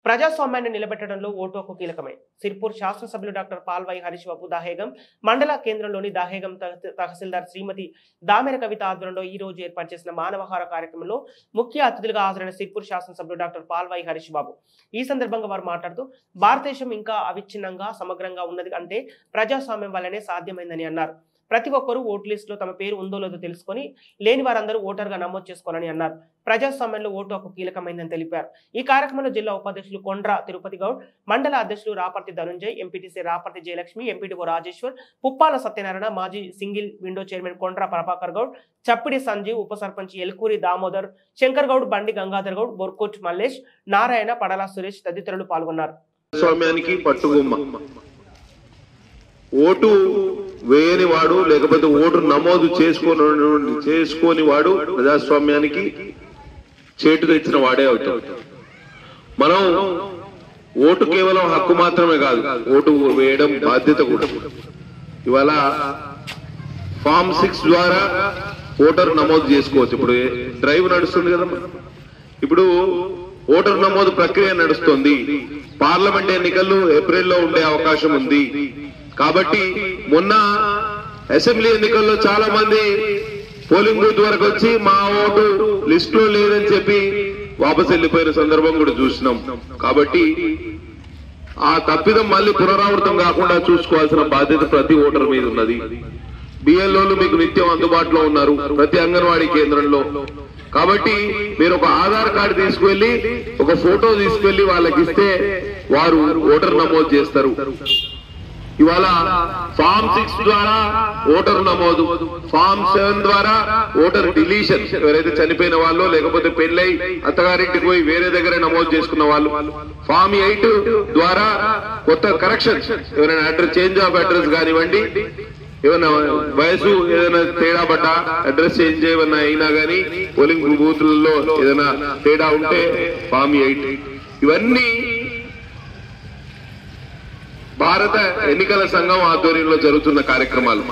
ప్రజాస్వామ్యాన్ని నిలబెట్టడంలో ఓటు హక్కు కీలకమే. సిర్పూర్ శాసనసభ్యులు డాక్టర్ పాల్వాయి హరీష్ బాబు దాహేగం మండల కేంద్రంలోని దాహేగం తహసీల్దార్ శ్రీమతి దామెర కవిత ఆధ్వర్యంలో ఈ రోజు ఏర్పాటు చేసిన మానవహార కార్యక్రమంలో ముఖ్య అతిథులుగా హాజరైన సిర్పూర్ శాసనసభ్యులు డాక్టర్ పాల్వాయి హరీష్ బాబు ఈ సందర్భంగా వారు మాట్లాడుతూ భారతదేశం ఇంకా అవిచ్ఛిన్నంగా సమగ్రంగా ఉన్నది అంటే ప్రజాస్వామ్యం వల్లనే సాధ్యమైందని అన్నారు. ప్రతి ఒక్కరూ ఓటు లిస్టులో తమ పేరు ఉందో లేదో తెలుసుకొని లేని వారందరూ ఓటర్గా నమోదు చేసుకోవాలని అన్నారు. ప్రజాస్వామ్యంలో ఓటు హక్కు కీలకమైందని తెలిపారు. ఈ కార్యక్రమంలో జిల్లా ఉపాధ్యక్షులు కొండ్ర తిరుపతి గౌడ్, మండల అధ్యక్షులు రాపర్తి ధనుంజయ్, ఎంపీటీసీ రాపర్తి జయలక్ష్మి, ఎంపీడీఓ రాజేశ్వర్, పుప్పాల సత్యనారాయణ, మాజీ single window chairman Kondra Prabhakar Goud, Chappidi Sanjeev, ఉప సర్పంచ్ ఎల్కూరి దామోదర్, శంకర్ గౌడ్, బండి గంగాధర్ గౌడ్, బొర్కోట్ మల్లేష్, నారాయణ, పడల సురేష్ తదితరులు పాల్గొన్నారు. ఓటు వేయని వాడు లేకపోతే ఓటు నమోదు చేసుకోని వాడు ప్రజాస్వామ్యానికి చేటు తెచ్చిన వాడే అవుతాడు. మనం ఓటు కేవలం హక్కు మాత్రమే కాదు, ఓటు వేయడం బాధ్యత కూడా. ఇవాళ ఫామ్ 6 ద్వారా ఓటర్ నమోదు చేసుకోవచ్చు. ఇప్పుడు డ్రైవ్ నడుస్తుంది కదా, ఇప్పుడు ఓటర్ నమోదు ప్రక్రియ నడుస్తుంది. పార్లమెంట్ ఎన్నికలు ఏప్రిల్లో ఉండే అవకాశం ఉంది. కాబట్టి మొన్న అసెంబ్లీ ఎన్నికల్లో చాలా మంది పోలింగ్ బూత్ వరకు వచ్చి మా ఓటు లిస్ట్ లో లేదని చెప్పి వాపసు వెళ్లిపోయిన సందర్భం కూడా చూసినాం. కాబట్టి ఆ తప్పిదం మళ్ళీ పునరావృతం కాకుండా చూసుకోవాల్సిన బాధ్యత ప్రతి ఓటర్ మీద ఉన్నది. బిఎల్ఓలు మీకు నిత్యం అందుబాటులో ఉన్నారు ప్రతి అంగన్వాడీ కేంద్రంలో. కాబట్టి మీరు ఒక ఆధార్ కార్డు తీసుకువెళ్లి ఒక ఫోటో తీసుకువెళ్లి వాళ్ళకి ఇస్తే వారు ఓటర్ నమోదు చేస్తారు. ఇవాళ ఫామ్ 6 ద్వారా ఓటర్ నమోదు, ఫామ్ 7 ద్వారా ఓటర్ డిలీషన్, ఎవరైతే చనిపోయిన వాళ్ళు లేకపోతే పెళ్ళై అత్తగారింటికి పోయి వేరే దగ్గర నమోదు చేసుకున్న వాళ్ళు, ఫామ్ 8 ద్వారా కొత్త కరెక్షన్, ఎవరైనా అడ్రస్ చేంజ్ ఆఫ్ అడ్రస్ కానివ్వండి, ఏమైనా వయసు ఏదైనా తేడా పడ్డా అడ్రస్ చేంజ్ ఏమన్నా అయినా కానీ పోలింగ్ బూత్లలో ఏదైనా తేడా ఉంటే ఫామ్ 8. ఇవన్నీ భారత ఎన్నికల సంఘం ఆధ్వర్యంలో జరుగుతున్న కార్యక్రమాలు.